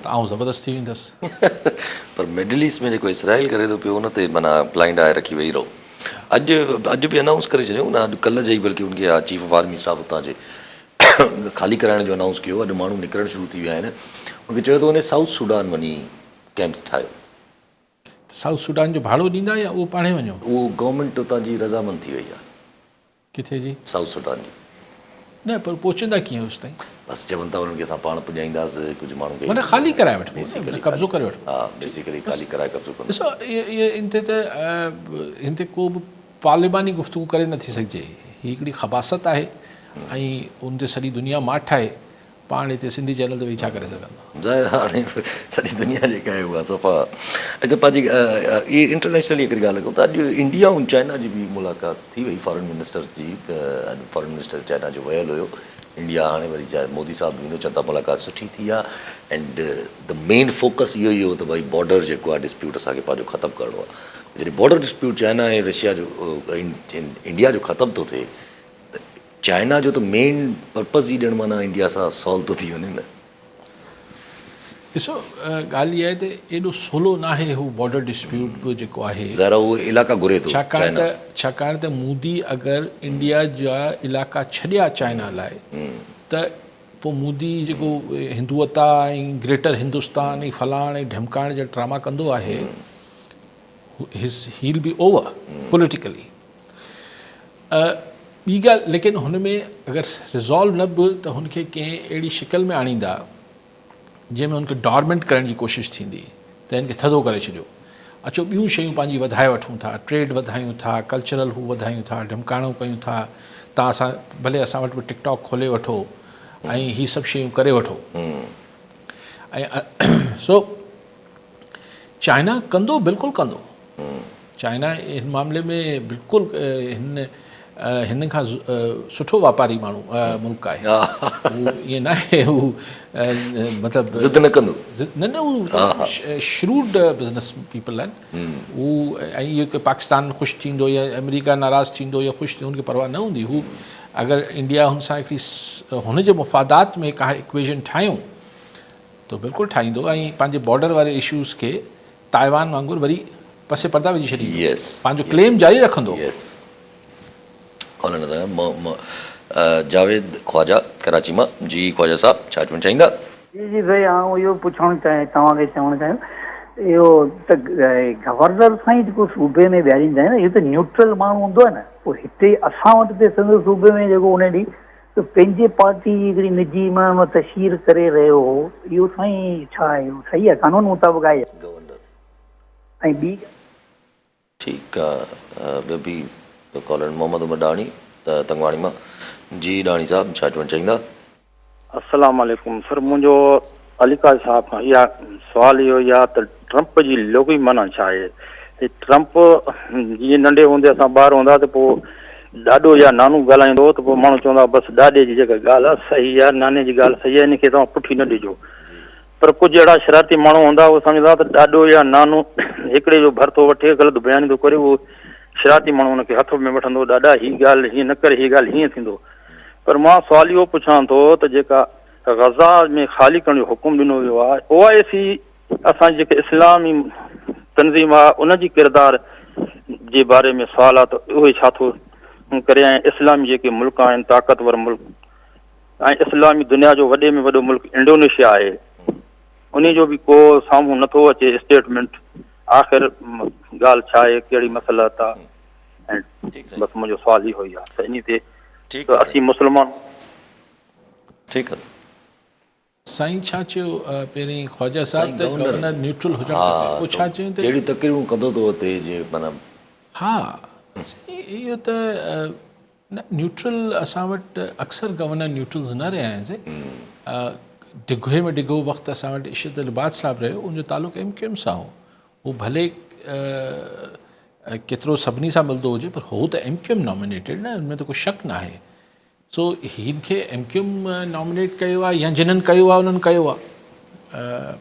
त आउं ज़बरदस्त थी वेंदुसि पर मिडल ईस्ट में जेको इसराइल करे थो पियो उन ते माना ब्लाइंड आए रखी वेही रहो अॼु बि अनाउंस करे छॾियो न अॼु कल्ह जे ई बल्कि उनखे चीफ ऑफ आर्मी स्टाफ हुतां जे ख़ाली कराइण जो अनाउंस कयो अॼु माण्हू निकिरणु शुरू थी विया आहिनि उनखे चयो त उन साउथ सुडान वञी कैंप्स ठाहियो साउथ सुडान जो भाड़ो ॾींदा या उहो पाणे वञो उहो गवर्नमेंट उतां जी रज़ामंद थी वई आहे किथे जी साउथ सुडान जी न पर पहुचंदा कीअं होसि ताईं बसि चवनि था उन्हनि खे असां पाण पुॼाईंदासीं कुझु माण्हू खे माना ख़ाली कराए वठो कब्ज़ो करे वठो हा बेसिकली ख़ाली कराए कब्ज़ो कंदो ॾिसो इहे हिन ते को बि पार्लिमानी गुफ़्तगू करे नथी सघिजे हीअ हिकिड़ी ख़बासत आहे ऐं उन ते सॼी दुनिया माठ आहे पाण हिते सिंधी चैनल ते वेही छा करे सघंदो ज़ाहिर हाणे सॼी दुनिया जेका आहे उहा सफ़ा अच्छा पंहिंजी इहे इंटरनेशनली हिकिड़ी ॻाल्हि कयूं त अॼु इंडिया ऐं चाइना जी बि मुलाक़ात थी वई फॉरेन मिनिस्टर जी अॼु फॉरेन मिनिस्टर चाइना जो वियल हुयो इंडिया हाणे वरी चाहे मोदी साहिबु ईंदो चवनि था मुलाक़ात सुठी थी आहे एंड द मेन फोकस इहो ई हो त भई बॉर्डर जेको आहे डिस्प्यूट असांखे पंहिंजो ख़तमु करिणो आहे जॾहिं बॉर्डर डिस्प्यूट चाइना ऐं रशिया जो इंडिया जो ख़तमु थो थिए त चाइना जो त मेन पर्पज़ ई ॾियणु माना इंडिया सां सॉल्व थो थी वञे न ॾिसो ॻाल्हि इहा आहे त एॾो सवलो न आहे हू बॉर्डर डिस्प्यूट बि जेको आहे ज़ाहिर उहो इलाइक़ा घुरे थो छाकाणि त मोदी अगरि इंडिया जा इलाइक़ा छॾिया चाइना लाइ त पोइ मोदी जेको हिंदुअता ऐं ग्रेटर हिंदुस्तान ऐं फलाण ऐं ढमकाइण जा ड्रामा कंदो आहे हील बी ओवर पॉलिटिकली ॿी ॻाल्हि लेकिन हुन में अगरि रिज़ॉल्व न बि त हुनखे कंहिं अहिड़ी शिकल में आणींदा जंहिंमें हुनखे डॉर्मेंट करण जी कोशिशि थींदी त हिनखे थधो करे छॾियो अचो ॿियूं शयूं पंहिंजी वधाए वठूं था ट्रेड वधायूं था कल्चरल हू वधायूं था ढमकाणो कयूं था तव्हां असां भले असां वटि बि टिकटॉक खोले वठो ऐं हीअ सभु शयूं करे वठो ऐं सो चाइना कंदो बिल्कुलु कंदो चाइना हिन मामले में बिल्कुलु हिन खां सुठो वापारी माण्हू मुल्क आहे हू ईअं न आहे हू मतिलबु ज़िद न कंदो न हू श्रूड बिज़नेस पीपल आहिनि हू ऐं इहो की पाकिस्तान ख़ुशि थींदो या अमेरिका नाराज़ थींदो या ख़ुशि थींदो हुनखे परवाह न हूंदी हू अगरि इंडिया हुन सां हिकिड़ी हुनजे मुफ़ादात में का इक्वेशन ठाहियूं त बिल्कुलु ठाहींदो ऐं पंहिंजे बॉर्डर वारे इशूज़ खे ताइवान वांगुरु वरी पसे पर्दा विझी छॾींदो पंहिंजो क्लेम जारी रखंदो जावेद ख्वाजा कराची मां जी ख्वाजा साहब छा चवणु चाहींदा जी जी भाई आउं इहो पुछणु तव्हांखे चवणु चाहियां इहो त गवर्नर सां ई जेको सूबे में विहारींदा आहिनि इहो त न्यूट्रल माण्हू हूंदो आहे न पोइ हिते असां वटि त संदसि सूबे में जेको उन ॾींहुं त पंहिंजे पार्टी जी हिकिड़ी निजी इमाम तशहीर करे रहियो हो इहो साईं छा आहे इहो सही आहे कानून मुताबिक़ आहे ऐं ॿी ठीकु आहे ॿियो बि कॉलर मोहम्मद उमर डाणी त तंगवाणी मां जी डाणी साहब छा चवणु चाहींदा अस्सलाम वालेकुम सर मुंहिंजो अलीकाज साहब खां इहा सुवालु इहो आहे त ट्रंप जी लोगी माना छा आहे ट्रंप जीअं नंढे हूंदे असां ॿार हूंदा त पोइ ॾाॾो या नानू ॻाल्हाईंदो त पोइ माण्हू चवंदा बसि ॾाॾे जी जेका ॻाल्हि आहे सही आहे नाने जी ॻाल्हि सही आहे हिनखे तव्हां पुठी न ॾिजो पर कुझु अहिड़ा शरारती माण्हू हूंदा उहे सम्झंदा त ॾाॾो या नानू हिकिड़े जो भर थो वठे ग़लति बयानी थो करे उहो शरारती माण्हू हुनखे हथ में वठंदो ॾाढा हीअ ॻाल्हि हीअं न करे हीअ ॻाल्हि हीअं थींदो पर मां सुवालु इहो पुछां थो त जेका ग़ज़ा में ख़ाली करण जो हुकुम ॾिनो वियो आहे OIC असांजी जेके इस्लामी तनज़ीम आहे उनजी किरदार जे बारे में सुवालु आहे त उहे छा थो करे ऐं इस्लामी जेके मुल्क आहिनि ताक़तवर मुल्क ऐं इस्लामी दुनिया जो वॾे में वॾो मुल्क इंडोनेशिया आहे उन जो बि को साम्हूं नथो अचे स्टेटमेंट आख़िर ॻाल्हि छा आहे कहिड़ी मसइलत आहे ऐं बसि मुंहिंजो सुवालु इहो ई आहे त इन ते असीं मुस्लमान ठीकु आहे साईं छा चयो पहिरीं ख्वाजा साहब त गवर्नर न्यूट्रल हुजणु खपे पोइ छा चयूं त कहिड़ी तकरीरूं कंदो थो हुते जे माना हा इहो त न न्यूट्रल असां वटि अक्सर गवर्नर न्यूट्रल्स न रहिया आहिनि साईं डिघे में डिघो वक़्तु असां वटि इशरत लिबास साहिबु रहियो उनजो तालुक़ु MQM सां हो हू भले केतिरो सभिनी सां मिलंदो हुजे पर हो त MQM नॉमिनेटेड न उनमें त को शक न आहे सो हिन खे MQM नॉमिनेट कयो आहे या जिन्हनि कयो आहे उन्हनि कयो आहे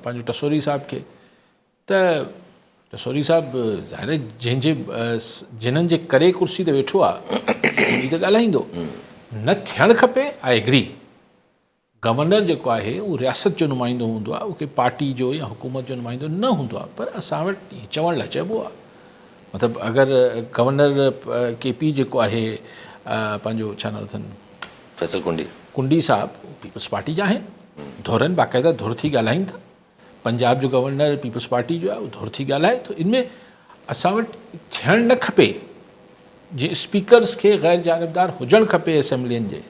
पंहिंजो टसोरी साहिब खे त टसोरी साहिबु ज़ाहिर जंहिंजे जिन्हनि जे करे कुर्सी ते वेठो आहे उन त ॻाल्हाईंदो न थियणु खपे आई एग्री गवर्नर जेको आहे उहो रियासत जो नुमाइंदो हूंदो आहे उहो पार्टी जो या हुकूमत जो नुमाइंदो न हूंदो आहे पर असां वटि चवण लाइ चइबो आहे मतिलबु अगरि गवर्नर KP जेको आहे पंहिंजो छा नालो अथनि फैसल कुंडी साहब पीपल्स पार्टी जा आहिनि धुरनि बाक़ाइदा धुर थी ॻाल्हाइनि था पंजाब जो गवर्नर पीपल्स पार्टी जो आहे उहो धुर थी ॻाल्हाए त इनमें असां वटि थियणु न खपे जीअं स्पीकर्स खे ग़ैर जानबदार हुजणु खपे असेंबलियुनि जे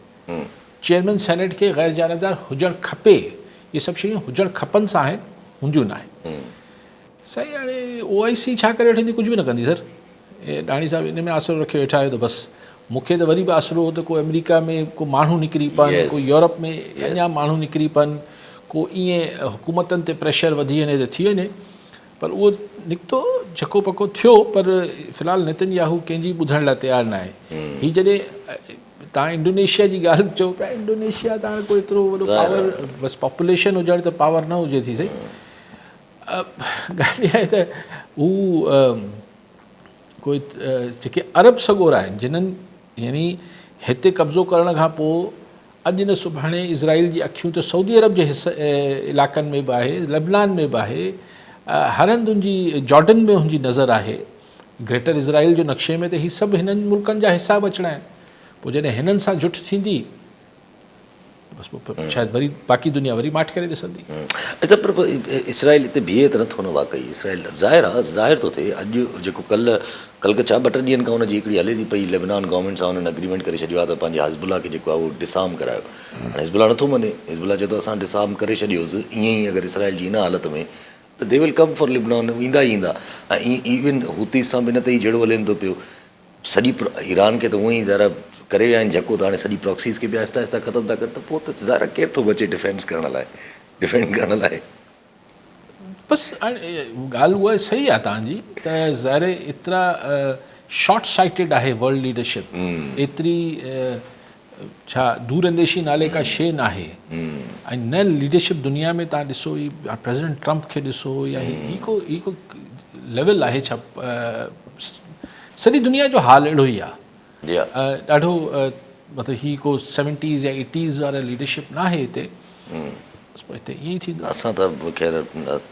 चेयरमैन सेनेट खे ग़ैर जानबदार हुजणु खपे इहे सभु शयूं हुजणु खपनि सां आहिनि हूंदियूं न आहिनि साईं हाणे OIC छा करे वठंदी कुझु बि न कंदी सर डाणी साहिबु इन में आसिरो रखियो वेठा आहियो त बसि मूंखे त वरी बि आसिरो हो त को अमेरिका में को माण्हू निकिरी पवनि को यूरोप में अञा माण्हू निकिरी पवनि को ईअं हुकूमतनि ते प्रेशर वधी वञे त थी वञे पर उहो निकितो झको पको थियो पर फ़िलहालु नेतन्याहू कंहिंजी ॿुधण लाइ तयारु न आहे हीअ जॾहिं तव्हां इंडोनेशिया जी ॻाल्हि चओ पिया इंडोनेशिया त हाणे कोई एतिरो वॾो पावर बसि पॉपुलेशन हुजण त पावर न हुजे थी सही ॻाल्हि इहा आहे त हू कोई जेके अरब सॻोर आहिनि जिन्हनि यानी हिते कब्ज़ो करण खां पोइ अॼु न सुभाणे इज़राइल जी अखियूं त सऊदी अरब जे इलाइक़नि में बि आहे लेबनान में बि आहे हर हंधि हुनजी जॉर्डन में हुनजी नज़र आहे ग्रेटर इज़राइल जो नक्शे में त हीअ सभु हिननि मुल्कनि जा हिसा बि अचणा आहिनि पोइ जॾहिं हिननि सां जुट थींदी बसि पोइ शायदि वरी बाक़ी दुनिया वरी माठ करे ॾिसंदी अच्छा पर इसराइल हिते बीहे त नथो न वाक़ई इसराइल ज़ाहिर थो थिए अॼु जेको कल्ह छा 2 ॾींहंनि खां हुनजी हिकिड़ी हले थी पई लेबनान गवर्नमेंट सां हुननि एग्रीमेंट करे छॾियो आहे त पंहिंजे हिज़बुल्ला खे जेको आहे उहो डिसार्म करायो हाणे हिज़बुल्ला नथो मञे हिज़बुल्ला चए थो असां डिसार्म करे छॾियोसीं ईअं ई अगरि इसराइल जी इन हालत में त they will come for Lebanon ईंदा ई ईंदा ऐं इवन हुतीस सां बि न त ई जहिड़ो हलेनि थो पियो सॼी ईरान खे त उअं ई ज़रा करे विया आहिनि जेको त हाणे सॼी प्रॉक्सीज़ खे बि आहिस्ता आहिस्ता ख़तमु था कनि, त पोइ त ज़ाहिर केरु थो बचे डिफेंड करण लाइ। बसि हाणे ॻाल्हि उहा सही आहे तव्हांजी त ज़ाहिर एतिरा शॉर्ट साइटेड आहे वर्ल्ड लीडरशिप, एतिरी छा दूरंदेशी नाले का शइ न आहे। ऐं न लीडरशिप दुनिया में तव्हां ॾिसो ई प्रेसिडेंट ट्रम्प खे ॾिसो या ही को लेवल आहे छा, सॼी दुनिया जो हाल अहिड़ो ई आहे। ॾाढो मतिलबु ही को 70s या 80s वारा लीडरशिप न आहे हिते, हिते ईअं ई थींदो। असां त ख़ैर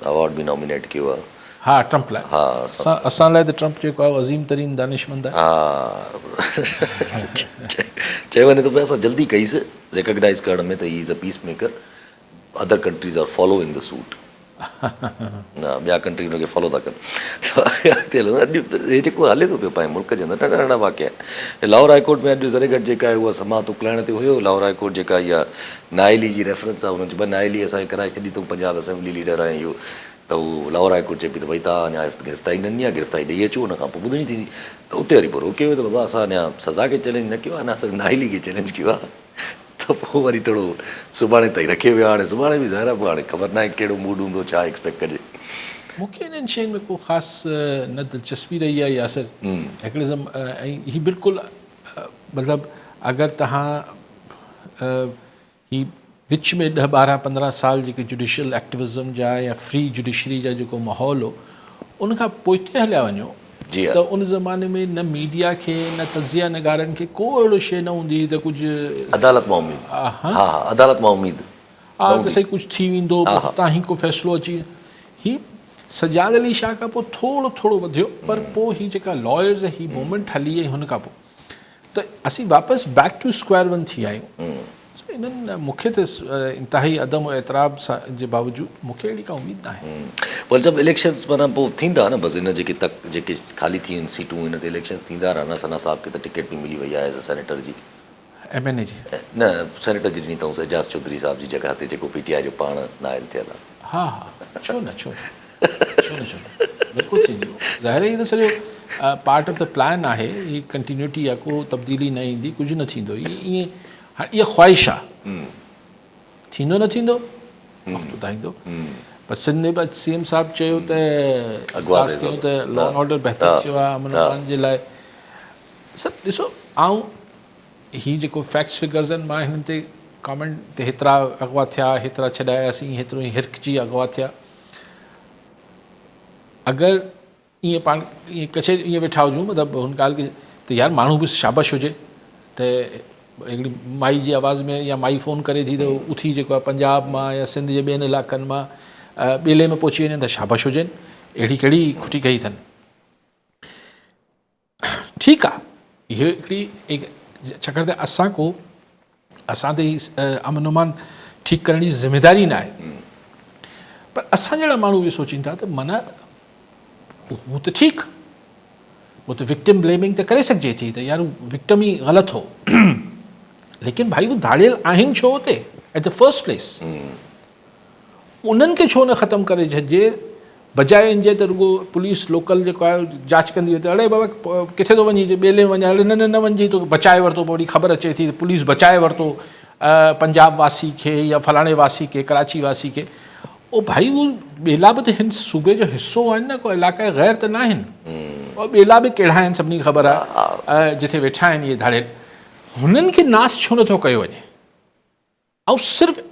अवॉर्ड बि नॉमिनेट कयो आहे। हा, ट्रम्प लाइ। हा, असां लाइ त ट्रम्प जेको आहे अज़ीम तरीन दानिशमंद आहे। हा, चयो वञे त भई असां जल्दी कईसीं रिकग्नाइज़ करण में त ही is a peace maker, other countries are following the suit. ॿिया कंट्री हुनखे फॉलो था कनि। अॼु हे जेको हले थो पियो पंहिंजे मुल्क जे अंदरि नंढा नंढा वाक़िया, लाहौर हाईकोर्ट में अॼु ज़रेगढ़ जेका आहे उहा समात उकलाइण ते हुयो। लाहौर हाईकोर्ट जेका इहा नाइली जी रेफरेंस आहे, हुन चयो नाइली असांखे कराए छॾी अथऊं, पंजाब असेंबली लीडर आहे इहो, त उहो लाहौर हाईकोर्ट चए पई त भई तव्हां अञा गिरफ़्तारी न ॾिनी आहे, गिरफ़्तारी ॾेई अचो, हुन खां पोइ ॿुधणी थींदी। त उते वरी पोइ रोके वियो त बाबा असां अञा सज़ा खे चैलेंज न कयो आहे, अञा सिर्फ़ु नाइली खे चैलेंज कयो आहे। त पोइ वरी थोरो सुभाणे ताईं रखे वियो आहे। हाणे सुभाणे बि ज़ाहिर आहे पोइ हाणे ख़बर न आहे कहिड़ो मूड हूंदो, छा एक्सपेक्ट कजे। मूंखे इन्हनि शयुनि में को ख़ासि न दिलचस्पी रही आहे यासिर। हिकिड़े ऐं हीअ बिल्कुलु मतिलबु अगरि तव्हां ही विच में 10-12-15 साल जेके जुडिशल एक्टिविज़म जा या फ्री जुडिशरी जा जेको माहौल हो, उनखां पोइते हलिया वञो त उन ज़माने में न मीडिया खे न तज़िया नगारनि खे को अहिड़ो शइ न हूंदी त कुझु अदालत मां उमीद, अदालत मां उमीद हा त सही कुझु थी वेंदो, हितां ई को फ़ैसिलो अची। ही सजाद अली शाह खां पोइ थोरो थोरो वधियो, पर पोइ ही जेका लॉयर्स ही मूवमेंट हली ऐं हुन खां पोइ त असीं वापसि बैक टू स्क्वायर वन थी आहियूं। इन्हनि मूंखे त इंतिहाई अदम एतिराब जे बावजूदि मूंखे अहिड़ी का उमेद न आहे। पर जब इलेक्शन्स माना पोइ थींदा न, बसि हिन जेके ख़ाली थी आहिनि सीटूं, हिन ते इलेक्शन्स थींदा रहंदा। सना साहिब खे त टिकट बि मिली वई आहे as a senator ji, MNA ji न सेनेटर जी ॾिनी अथऊं एजाज़ चौधरी साहिब जी जॻह ते, जेको PTI जो पाण नाइल थियल आहे। हा हा, छो न बिल्कुलु थींदो। ज़ाहिर आहे, इहो त सॼो पार्ट ऑफ द प्लान आहे। ही कंटिन्यूटी आहे, को तब्दीली न ईंदी, कुझु न थींदो। ईअं इहा ख़्वाहिश आहे, थींदो न थींदो वक़्तु ॿुधाईंदो। पर सिंध में CM साहिबु चयो त ख़ासि कयूं त लॉ एंड ऑर्डर बहितर थियो आहे अमन अमान जे लाइ। सभु ॾिसो, ऐं हीअ जेको फैक्ट्स फिगर्स आहिनि, मां हिननि ते कॉमेंट ते हेतिरा अॻुवा थिया, हेतिरा छॾायासीं, हेतिरो ई हिरकजी अॻुवा थिया। अगरि ईअं पाण ईअं कचहरी ईअं वेठा हुजूं, मतिलबु हुन ॻाल्हि खे त यार माण्हू बि शाबाश हुजे, त हिकिड़ी माई जी आवाज़ में या माई फ़ोन करे थी त उथी जेको आहे पंजाब मां या सिंध जे ॿियनि इलाइक़नि मां ॿेले में पहुची वञनि त शाबाश हुजनि। अहिड़ी कहिड़ी खुटी कई अथनि। ठीकु आहे, इहो हिकिड़ी छाकाणि त असां ते अमन अमान ठीकु करण जी ज़िमेदारी न आहे। पर असां जहिड़ा माण्हू बि सोचीनि था त माना हू त ठीकु, वो तो विक्टिम ब्लेमिंग तो करे सघिजे थी त यार विक्टिम ही ग़लति हो, लेकिन भाई वो धाड़ियल आहिनि छो हुते एट द फर्स्ट प्लेस। उन्हनि खे छो न ख़तमु करे छॾिजे, बजाए इनजे त रुगो पुलिस लोकल जेको आहे जांच कंदी हुई त अड़े बाबा किथे थो वञी, ॿेले में वञे, अड़े न वञिजे, तो बचाए वरितो। पोइ वरी ख़बर अचे थी त पुलिस बचाए वरितो पंजाब वासी खे या फलाणे वासी खे, कराची वासी खे। ओ भाई उहो ॿेला बि त हिन सूबे जो हिसो आहिनि न, को इलाइक़े ग़ैर त न आहिनि। और ॿेला बि कहिड़ा आहिनि सभिनी खे ख़बर आहे, जिथे वेठा आहिनि इहे धाड़ियल। हुननि खे नास छो नथो कयो वञे? ऐं सिर्फ़ु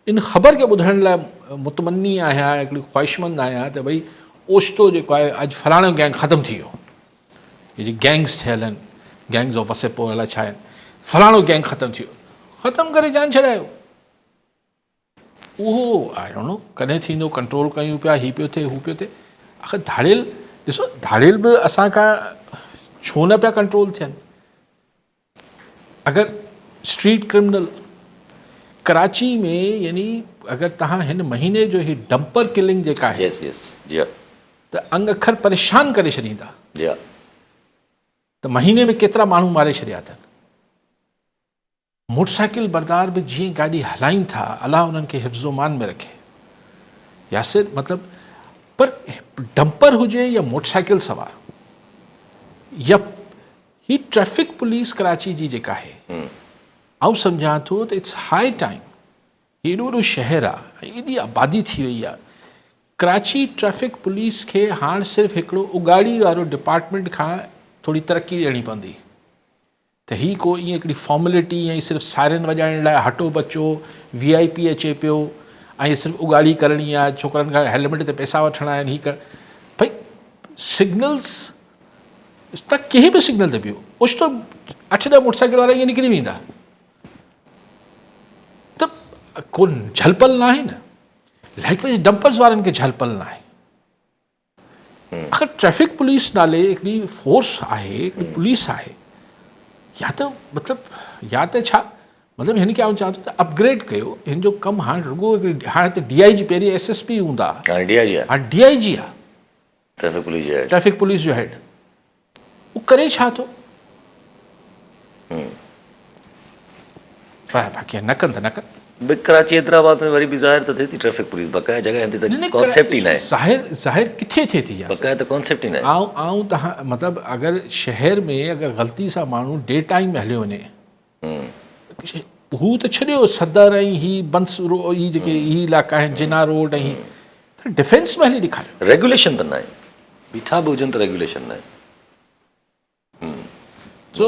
इन ख़बर खे ॿुधण लाइ मुतमनी आहियां, हिकिड़ी ख़्वाहिशमंद आहियां त भई ओचितो जेको आहे अॼु फलाणो गैंग ख़तमु थी वियो, इहे गैंग्स ठहियल आहिनि, गैंग्स ऑफ वसेपुर अलाए छा आहिनि, फलाणो गैंग ख़तमु थी वियो, ख़तमु करे जान छॾायो। उहो आई डोंट नो कॾहिं थींदो, कंट्रोल कयूं पिया, हीउ पियो थिए, हू पियो थिए। आख़िर धाड़ियल ॾिसो, धाड़ियल बि असां खां छो न पिया कंट्रोल थियनि? अगरि स्ट्रीट क्रिमिनल कराची में, यानी अगरि तव्हां हिन महीने जो ही डंपर किलिंग जेका आहे, त अंग अखर परेशान करे छॾींदा त महीने में केतिरा माण्हू मारे छॾिया अथनि। मोटरसाइकिल बरदार बि जीअं गाॾी हलाइनि था, अलाह उन्हनि खे हिफ़्ज़ो मान में रखे। यासिर मतिलबु, पर डंपर हुजे या मोटरसाइकिल सवार ही ट्रैफिक पुलिस कराची जी जेका आहे आउं सम्झां थो त इट्स हाई टाइम, हेॾो वॾो शहर आहे, एॾी आबादी थी वई आहे, कराची ट्रैफिक पुलिस खे हाणे सिर्फ़ु हिकिड़ो उगाड़ी वारो डिपार्टमेंट खां थोड़ी तरक़ी ॾियणी पवंदी त ही को ईअं हिकिड़ी फॉर्मेलिटी ऐं सिर्फ़ु सायरन वॼाइण लाइ हटो बचो VIP अचे पियो ऐं सिर्फ़ु उगाड़ी करणी आहे, छोकिरनि खां हेलमेट ते पैसा वठणा आहिनि, ही कर भई सिग्नल्स त कंहिं बि सिग्नल ते पियो ओचितो 8-10 मोटरसाइकिल वारा ईअं निकिरी वेंदा त को झलपल न आहे न। लाइकवाइज डंपर्स वारनि खे झलपल न आहे। अगरि ट्रैफिक पुलिस नाले हिकिड़ी फोर्स आहे, हिकिड़ी पुलिस आहे, या त मतिलबु या त छा मतिलबु हिन खे आउं चवां थो त अपग्रेड कयो, हिन जो कमु हाणे रुॻो हिकिड़ी हाणे त DIG पहिरीं SSP हूंदा, हाणे DIG आहे, हाणे DIG आहे ट्रैफिक पुलिस जो हेड। उहो करे छा थो? बाक़ी न कनि त न कनि। कराची हैदराबाद में वरी बि ज़ाहिर त थिए थी ट्रैफिक पुलिस, बकाया जॻह ते त कॉन्सेप्ट ई न आहे। ज़ाहिर किथे थिए थी? बकाया त कॉन्सेप्ट ई न आहे। आऊं तव्हां मतिलबु अगरि शहर में अगरि ग़लती सां माण्हू डे टाइम में हलियो वञे, हू त छॾियो सदर ऐं ही बंस ही जेके ही इलाइक़ा आहिनि जिना रोड ऐं डिफेंस में हली ॾेखारियो। रेगुलेशन त न आहे, बीठा बि हुजनि त रेगुलेशन न आहे। सो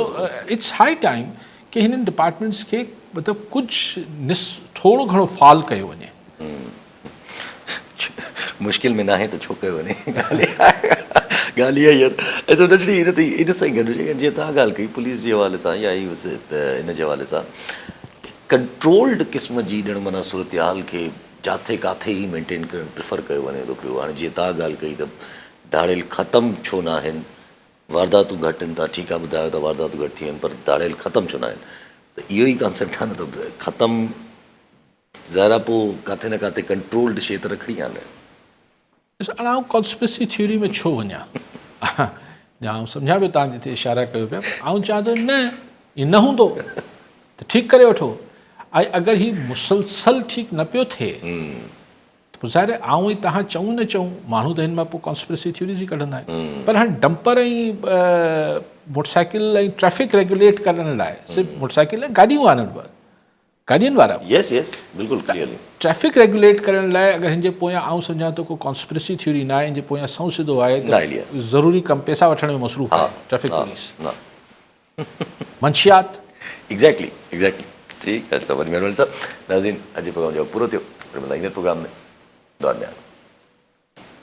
इट्स हाई टाइम कि हिननि डिपार्टमेंट्स खे मतिलबु कुझु थोरो घणो फॉल कयो वञे। मुश्किल में न आहे त छो कयो वञे, ॻाल्हि इहा ई आहे। ऐं त नंढड़ी इन सां ई गॾु जीअं तव्हां ॻाल्हि कई पुलिस जे हवाले सां या इन जे हवाले सां कंट्रोल्ड क़िस्म जी ॼण माना सूरत हाल खे जिथे किथे ई मेंटेन करणु प्रिफर कयो वञे थो पियो। हाणे जीअं तव्हां ॻाल्हि कई त दाड़ेल ख़तमु छो न आहिनि, वारदातूं घटि आहिनि, तव्हां ठीकु आहे ॿुधायो त वारदातूं घटि थी आहिनि, पर दाड़ेल ख़तमु छो न आहिनि? त इहो ई कॉन्सेप्ट आहे न, त ख़तमु ज़ाहिर पोइ किथे न किथे कंट्रोल्ड शइ त रखणी आहे न। हाणे आउं कॉन्स्पिरेसी थ्योरी में छो वञा, या आउं सम्झां पियो तव्हां जिते इशारा कयो पिया, आउं चवां थो न ईअं न हूंदो त ठीकु करे वठो। ऐं अगरि ही मुसलसल ठीकु न पियो थिए त पोइ ज़ाहिर आऊं ऐं तव्हां चऊं न चऊं माण्हू त हिन मां पोइ कॉन्स्पिरेसी थ्योरीज़ ई कढंदा आहिनि। पर हाणे डंपर ऐं मोटरसाइकिल ऐं ट्रैफिक रेगुलेट करण लाइ सिर्फ़ु मोटरसाइकिल ऐं गाॾियूं वारनि गाॾियुनि वारा यस बिल्कुलु क्लियरली ट्रैफिक रेगुलेट करण लाइ अगरि हिन जे पोयां आउं सम्झां थो को कॉन्स्पिरेसी थ्योरी न आहे, हिन जे पोयां सौ सिधो आहे त ज़रूरी कमु पैसा वठण में मसरूफ़ आहे ट्रैफिक पुलिस मंशियात। एग्जैक्टली ठीकु आहे। वरी महिरबानी साहब। नाज़रीन, अॼु प्रोग्राम जो पूरो थियो, ईंदड़ प्रोग्राम में दुआ में